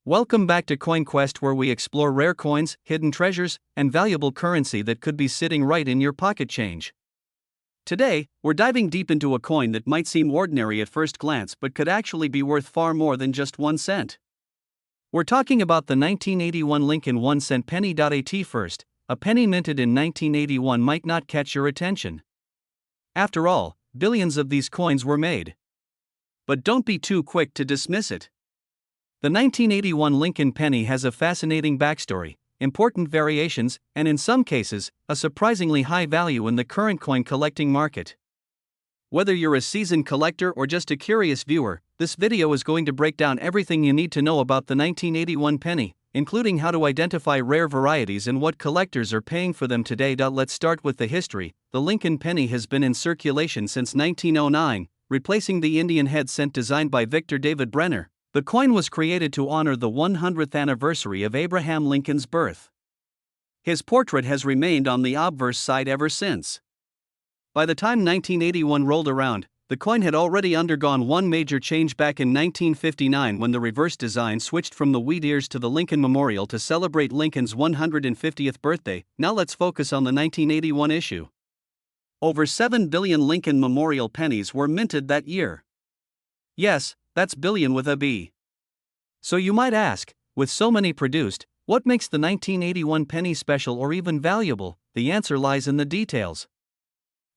Welcome back to CoinQuest, where we explore rare coins, hidden treasures, and valuable currency that could be sitting right in your pocket change. Today, we're diving deep into a coin that might seem ordinary at first glance but could actually be worth far more than just 1 cent. We're talking about the 1981 Lincoln 1 cent penny. At first, a penny minted in 1981 might not catch your attention. After all, billions of these coins were made. But don't be too quick to dismiss it. The 1981 Lincoln penny has a fascinating backstory, important variations, and in some cases, a surprisingly high value in the current coin collecting market. Whether you're a seasoned collector or just a curious viewer, this video is going to break down everything you need to know about the 1981 penny, including how to identify rare varieties and what collectors are paying for them today. Let's start with the history. The Lincoln penny has been in circulation since 1909, replacing the Indian head cent designed by Victor David Brenner. The coin was created to honor the 100th anniversary of Abraham Lincoln's birth. His portrait has remained on the obverse side ever since. By the time 1981 rolled around, the coin had already undergone one major change back in 1959 when the reverse design switched from the wheat ears to the Lincoln Memorial to celebrate Lincoln's 150th birthday. Now let's focus on the 1981 issue. Over 7 billion Lincoln Memorial pennies were minted that year. Yes, that's billion with a B. So you might ask, with so many produced, what makes the 1981 penny special or even valuable? The answer lies in the details.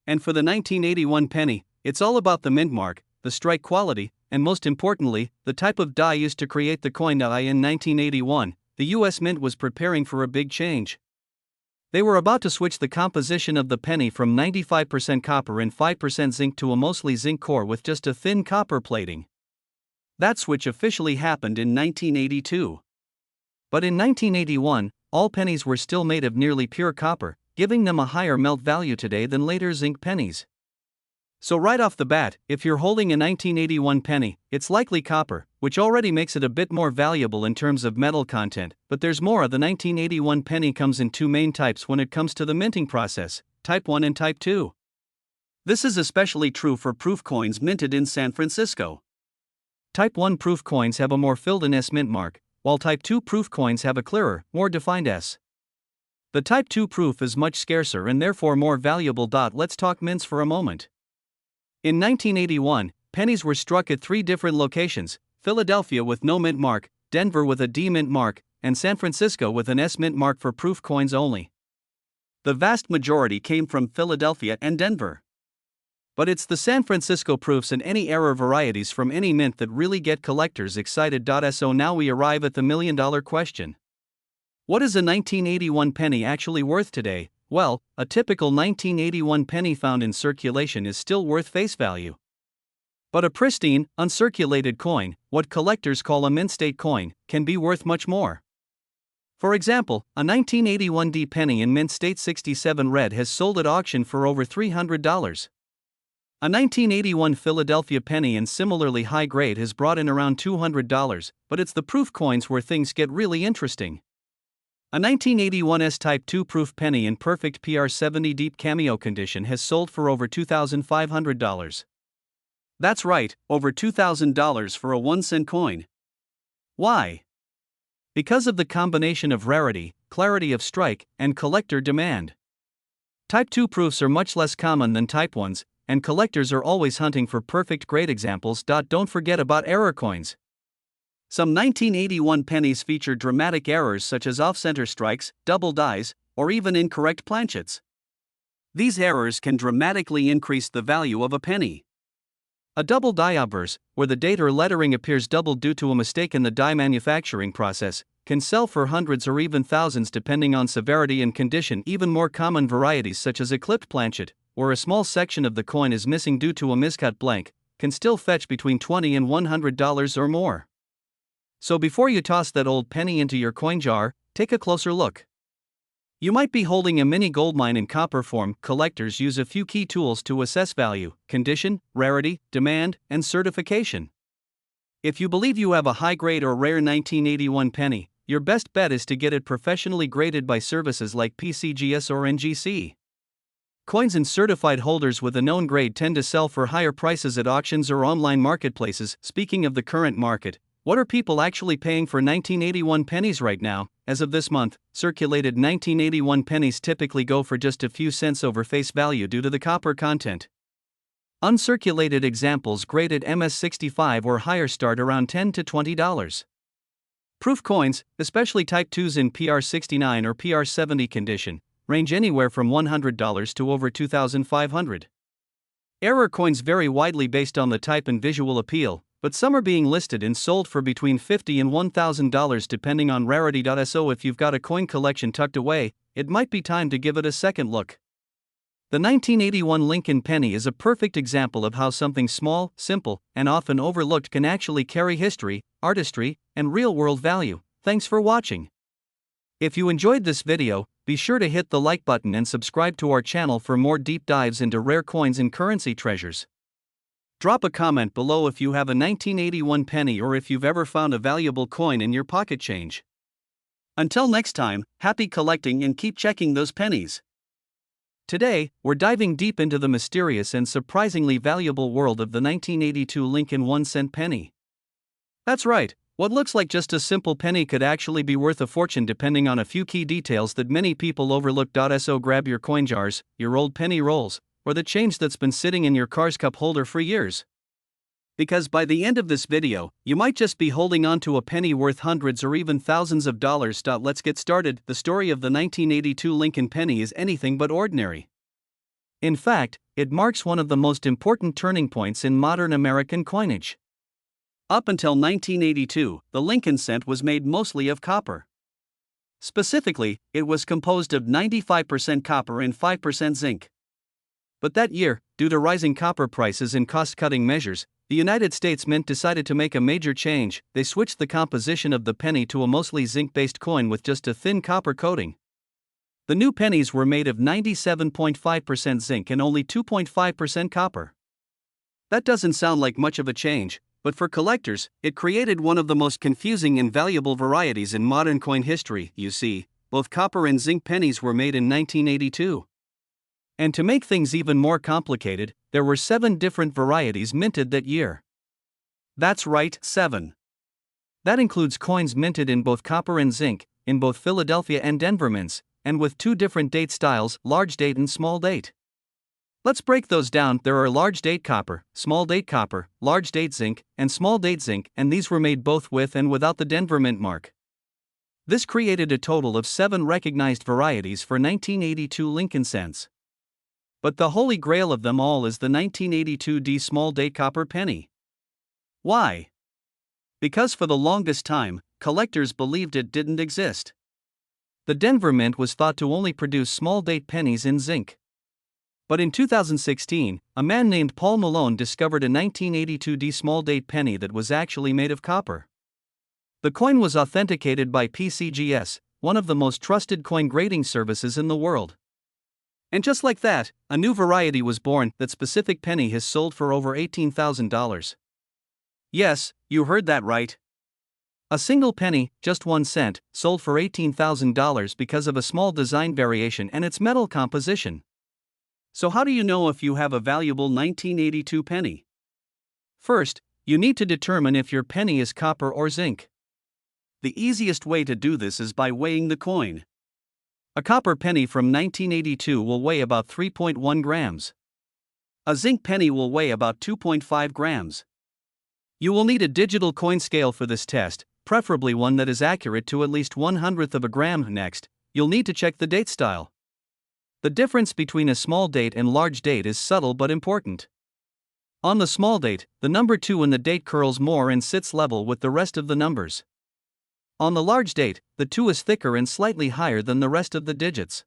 And for the 1981 penny, it's all about the mint mark, the strike quality, and most importantly, the type of die used to create the coin. In 1981, the US Mint was preparing for a big change. They were about to switch the composition of the penny from 95% copper and 5% zinc to a mostly zinc core with just a thin copper plating. That switch officially happened in 1982. But in 1981, all pennies were still made of nearly pure copper, giving them a higher melt value today than later zinc pennies. So right off the bat, if you're holding a 1981 penny, it's likely copper, which already makes it a bit more valuable in terms of metal content. But there's more. The 1981 penny comes in two main types when it comes to the minting process: Type 1 and Type 2. This is especially true for proof coins minted in San Francisco. Type 1 proof coins have a more filled-in S mint mark, while Type 2 proof coins have a clearer, more defined S. The Type 2 proof is much scarcer and therefore more valuable. Let's talk mints for a moment. In 1981, pennies were struck at 3 different locations: Philadelphia with no mint mark, Denver with a D mint mark, and San Francisco with an S mint mark for proof coins only. The vast majority came from Philadelphia and Denver. But it's the San Francisco proofs and any error varieties from any mint that really get collectors excited. So now we arrive at the million-dollar question. What is a 1981 penny actually worth today? Well, a typical 1981 penny found in circulation is still worth face value. But a pristine, uncirculated coin, what collectors call a mint state coin, can be worth much more. For example, a 1981 D penny in mint state 67 red has sold at auction for over $300. A 1981 Philadelphia penny in similarly high grade has brought in around $200, but it's the proof coins where things get really interesting. A 1981 S-Type 2 proof penny in perfect PR70 deep cameo condition has sold for over $2,500. That's right, over $2,000 for a 1 cent coin. Why? Because of the combination of rarity, clarity of strike, and collector demand. Type 2 proofs are much less common than Type 1s, and collectors are always hunting for perfect grade examples. Don't forget about error coins. Some 1981 pennies feature dramatic errors such as off-center strikes, double dies, or even incorrect planchets. These errors can dramatically increase the value of a penny. A double die obverse, where the date or lettering appears doubled due to a mistake in the die manufacturing process, can sell for hundreds or even thousands depending on severity and condition. Even more common varieties such as a clipped planchet, where a small section of the coin is missing due to a miscut blank, can still fetch between $20 and $100 or more. So before you toss that old penny into your coin jar, take a closer look. You might be holding a mini goldmine in copper form. Collectors use a few key tools to assess value: condition, rarity, demand, and certification. If you believe you have a high-grade or rare 1981 penny, your best bet is to get it professionally graded by services like PCGS or NGC. Coins and certified holders with a known grade tend to sell for higher prices at auctions or online marketplaces. Speaking of the current market, What are people actually paying for 1981 pennies right now? As of this month, circulated 1981 pennies typically go for just a few cents over face value due to the copper content. Uncirculated examples graded MS65 or higher start around $10 to $20. Proof coins, especially Type 2s in PR69 or PR70 condition, range anywhere from $100 to over $2,500. Error coins vary widely based on the type and visual appeal, but some are being listed and sold for between $50 and $1,000 depending on rarity. So if you've got a coin collection tucked away, it might be time to give it a second look. The 1981 Lincoln penny is a perfect example of how something small, simple, and often overlooked can actually carry history, artistry, and real-world value. Thanks for watching. If you enjoyed this video, be sure to hit the like button and subscribe to our channel for more deep dives into rare coins and currency treasures. Drop a comment below if you have a 1981 penny or if you've ever found a valuable coin in your pocket change. Until next time, happy collecting and keep checking those pennies. Today, we're diving deep into the mysterious and surprisingly valuable world of the 1982 Lincoln 1-cent penny. That's right, what looks like just a simple penny could actually be worth a fortune depending on a few key details that many people overlook. So grab your coin jars, your old penny rolls, or the change that's been sitting in your car's cup holder for years. Because by the end of this video, you might just be holding on to a penny worth hundreds or even thousands of dollars. Let's get started. The story of the 1982 Lincoln penny is anything but ordinary. In fact, it marks one of the most important turning points in modern American coinage. Up until 1982, the Lincoln cent was made mostly of copper. Specifically, it was composed of 95% copper and 5% zinc. But that year, due to rising copper prices and cost-cutting measures, the United States Mint decided to make a major change. They switched the composition of the penny to a mostly zinc-based coin with just a thin copper coating. The new pennies were made of 97.5% zinc and only 2.5% copper. That doesn't sound like much of a change, but for collectors, it created one of the most confusing and valuable varieties in modern coin history. You see, both copper and zinc pennies were made in 1982. And to make things even more complicated, there were 7 different varieties minted that year. That's right, 7. That includes coins minted in both copper and zinc, in both Philadelphia and Denver mints, and with 2 different date styles, large date and small date. Let's break those down. There are large date copper, small date copper, large date zinc, and small date zinc, and these were made both with and without the Denver mint mark. This created a total of 7 recognized varieties for 1982 Lincoln cents. But the holy grail of them all is the 1982 small date copper penny. Why? Because for the longest time, collectors believed it didn't exist. The Denver Mint was thought to only produce small date pennies in zinc. But in 2016, a man named Paul Malone discovered a 1982 small date penny that was actually made of copper. The coin was authenticated by PCGS, one of the most trusted coin grading services in the world. And just like that, a new variety was born. That specific penny has sold for over $18,000. Yes, you heard that right. A single penny, just 1 cent, sold for $18,000 because of a small design variation and its metal composition. So how do you know if you have a valuable 1982 penny? First, you need to determine if your penny is copper or zinc. The easiest way to do this is by weighing the coin. A copper penny from 1982 will weigh about 3.1 grams. A zinc penny will weigh about 2.5 grams. You will need a digital coin scale for this test, preferably one that is accurate to at least 1/100th of a gram. Next, you'll need to check the date style. The difference between a small date and large date is subtle but important. On the small date, the number 2 in the date curls more and sits level with the rest of the numbers. On the large date, the 2 is thicker and slightly higher than the rest of the digits.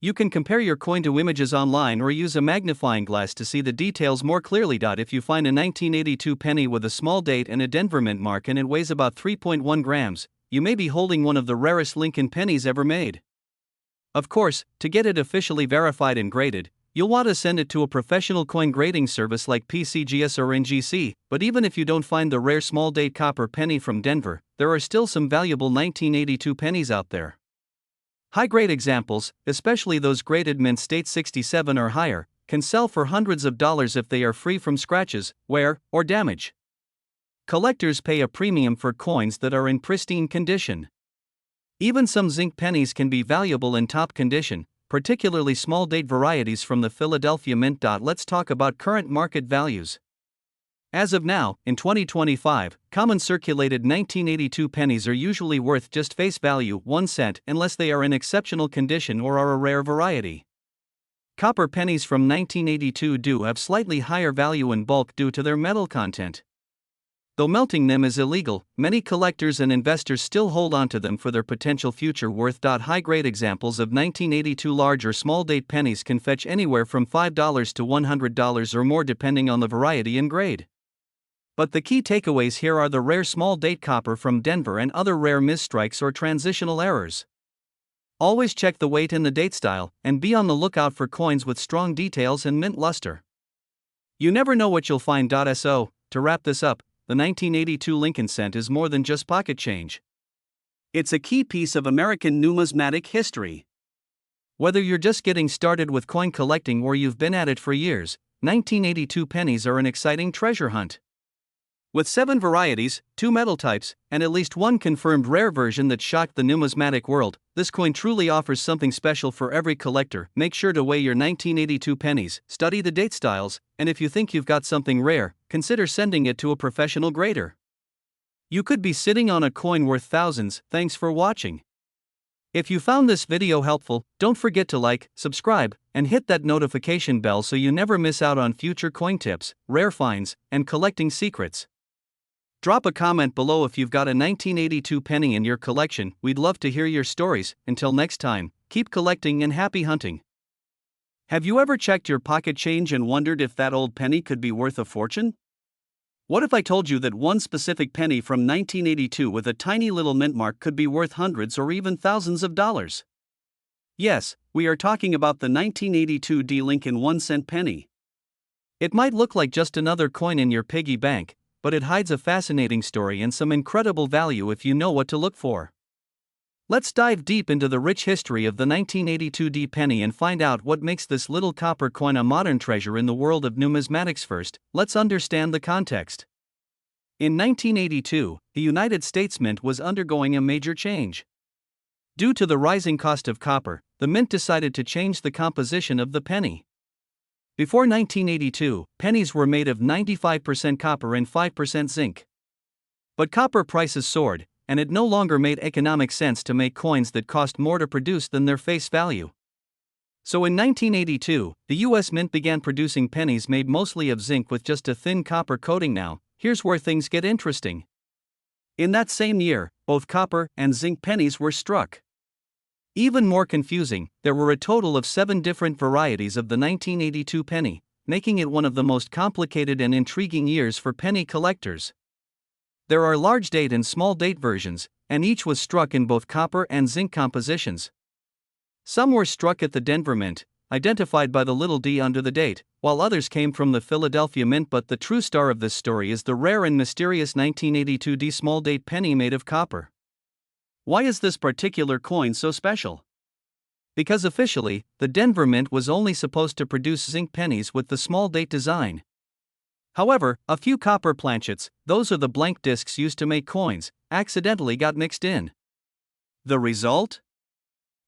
You can compare your coin to images online or use a magnifying glass to see the details more clearly. If you find a 1982 penny with a small date and a Denver mint mark and it weighs about 3.1 grams, you may be holding one of the rarest Lincoln pennies ever made. Of course, to get it officially verified and graded, you'll want to send it to a professional coin grading service like PCGS or NGC, but even if you don't find the rare small date copper penny from Denver, there are still some valuable 1982 pennies out there. High-grade examples, especially those graded mint state 67 or higher, can sell for hundreds of dollars if they are free from scratches, wear, or damage. collectors pay a premium for coins that are in pristine condition. Even some zinc pennies can be valuable in top condition, particularly small date varieties from the Philadelphia Mint. Let's talk about current market values. As of now, in 2025, common circulated 1982 pennies are usually worth just face value 1 cent unless they are in exceptional condition or are a rare variety. Copper pennies from 1982 do have slightly higher value in bulk due to their metal content. Though melting them is illegal, many collectors and investors still hold on to them for their potential future worth. High-grade examples of 1982 large or small date pennies can fetch anywhere from $5 to $100 or more depending on the variety and grade. But the key takeaways here are the rare small date copper from Denver and other rare misstrikes or transitional errors. Always check the weight and the date style, and be on the lookout for coins with strong details and mint luster. You never know what you'll find. To wrap this up, the 1982 Lincoln cent is more than just pocket change. It's a key piece of American numismatic history. Whether you're just getting started with coin collecting or you've been at it for years, 1982 pennies are an exciting treasure hunt. With 7 varieties, 2 metal types, and at least one confirmed rare version that shocked the numismatic world, this coin truly offers something special for every collector. Make sure to weigh your 1982 pennies, study the date styles, and if you think you've got something rare, consider sending it to a professional grader. You could be sitting on a coin worth thousands. Thanks for watching. If you found this video helpful, don't forget to like, subscribe, and hit that notification bell so you never miss out on future coin tips, rare finds, and collecting secrets. Drop a comment below if you've got a 1982 penny in your collection. We'd love to hear your stories. Until next time, keep collecting and happy hunting. Have you ever checked your pocket change and wondered if that old penny could be worth a fortune? What if I told you that one specific penny from 1982 with a tiny little mint mark could be worth hundreds or even thousands of dollars? Yes, we are talking about the 1982 D Lincoln 1-cent penny. It might look like just another coin in your piggy bank, but it hides a fascinating story and some incredible value if you know what to look for. Let's dive deep into the rich history of the 1982 D penny and find out what makes this little copper coin a modern treasure in the world of numismatics. First, let's understand the context. In 1982, the United States Mint was undergoing a major change. Due to the rising cost of copper, the mint decided to change the composition of the penny. Before 1982, pennies were made of 95% copper and 5% zinc. But copper prices soared, and it no longer made economic sense to make coins that cost more to produce than their face value. So in 1982, the US Mint began producing pennies made mostly of zinc with just a thin copper coating. Now, here's where things get interesting. In that same year, both copper and zinc pennies were struck. Even more confusing, there were a total of 7 different varieties of the 1982 penny, making it one of the most complicated and intriguing years for penny collectors. There are large date and small date versions, and each was struck in both copper and zinc compositions. Some were struck at the Denver Mint, identified by the little d under the date, while others came from the Philadelphia Mint. But the true star of this story is the rare and mysterious 1982 D small date penny made of copper. Why is this particular coin so special? Because officially, the Denver Mint was only supposed to produce zinc pennies with the small date design. However, a few copper planchets, those are the blank discs used to make coins, accidentally got mixed in. The result?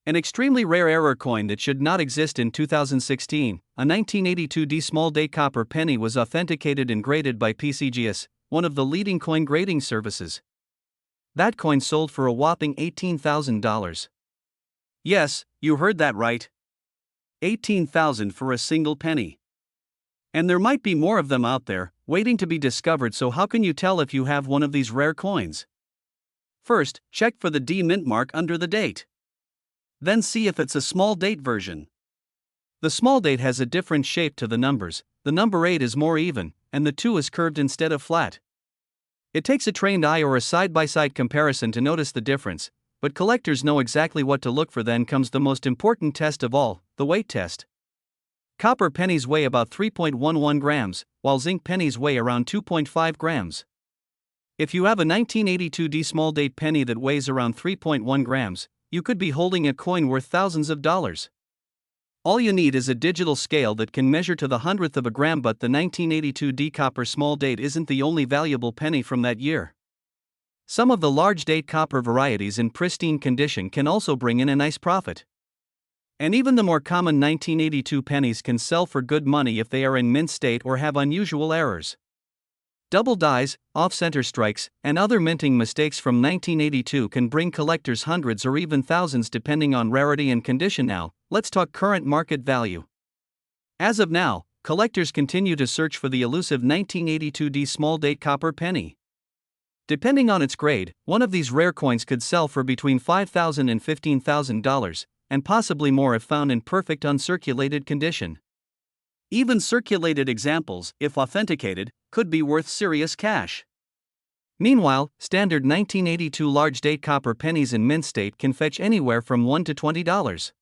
An extremely rare error coin that should not exist. In 2016, a 1982 D small date copper penny was authenticated and graded by PCGS, one of the leading coin grading services. That coin sold for a whopping $18,000. Yes, you heard that right. $18,000 for a single penny. And there might be more of them out there, waiting to be discovered. So how can you tell if you have one of these rare coins? First, check for the D mint mark under the date. Then see if it's a small date version. The small date has a different shape to the numbers. The number 8 is more even, and the 2 is curved instead of flat. It takes a trained eye or a side-by-side comparison to notice the difference, but collectors know exactly what to look for. Then comes the most important test of all, the weight test. Copper pennies weigh about 3.11 grams, while zinc pennies weigh around 2.5 grams. If you have a 1982 D small date penny that weighs around 3.1 grams, you could be holding a coin worth thousands of dollars. All you need is a digital scale that can measure to the hundredth of a gram, but the 1982 D copper small date isn't the only valuable penny from that year. Some of the large date copper varieties in pristine condition can also bring in a nice profit. And even the more common 1982 pennies can sell for good money if they are in mint state or have unusual errors. Double dies, off-center strikes, and other minting mistakes from 1982 can bring collectors hundreds or even thousands depending on rarity and condition. Now, let's talk current market value. As of now, collectors continue to search for the elusive 1982 D small date copper penny. Depending on its grade, one of these rare coins could sell for between $5,000 and $15,000, and possibly more if found in perfect uncirculated condition. Even circulated examples, if authenticated, could be worth serious cash. Meanwhile, standard 1982 large date copper pennies in mint state can fetch anywhere from $1 to $20.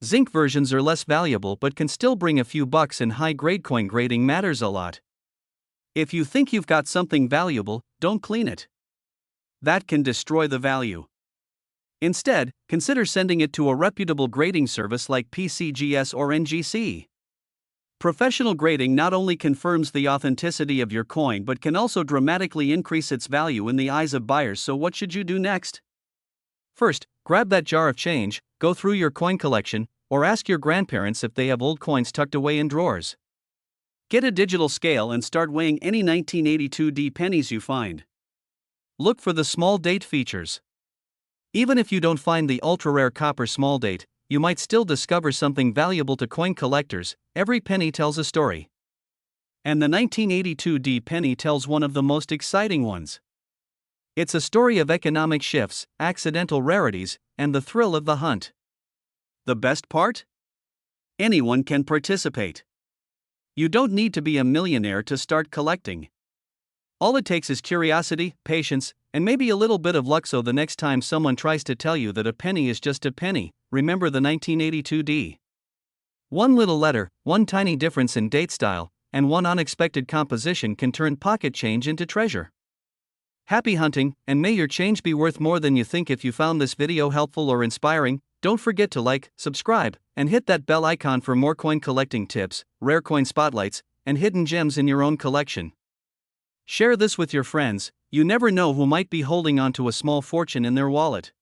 Zinc versions are less valuable but can still bring a few bucks, and high-grade coin grading matters a lot. If you think you've got something valuable, don't clean it. That can destroy the value. Instead, consider sending it to a reputable grading service like PCGS or NGC. Professional grading not only confirms the authenticity of your coin but can also dramatically increase its value in the eyes of buyers. So what should you do next? First, grab that jar of change, go through your coin collection, or ask your grandparents if they have old coins tucked away in drawers. Get a digital scale and start weighing any 1982 D pennies you find. Look for the small date features. Even if you don't find the ultra-rare copper small date, you might still discover something valuable to coin collectors. Every penny tells a story. And the 1982 D penny tells one of the most exciting ones. It's a story of economic shifts, accidental rarities, and the thrill of the hunt. The best part? Anyone can participate. You don't need to be a millionaire to start collecting. All it takes is curiosity, patience, and maybe a little bit of luck. So the next time someone tries to tell you that a penny is just a penny, remember the 1982 D. One little letter, one tiny difference in date style, and one unexpected composition can turn pocket change into treasure. Happy hunting, and may your change be worth more than you think. If you found this video helpful or inspiring, don't forget to like, subscribe, and hit that bell icon for more coin collecting tips, rare coin spotlights, and hidden gems in your own collection. Share this with your friends. You never know who might be holding on to a small fortune in their wallet.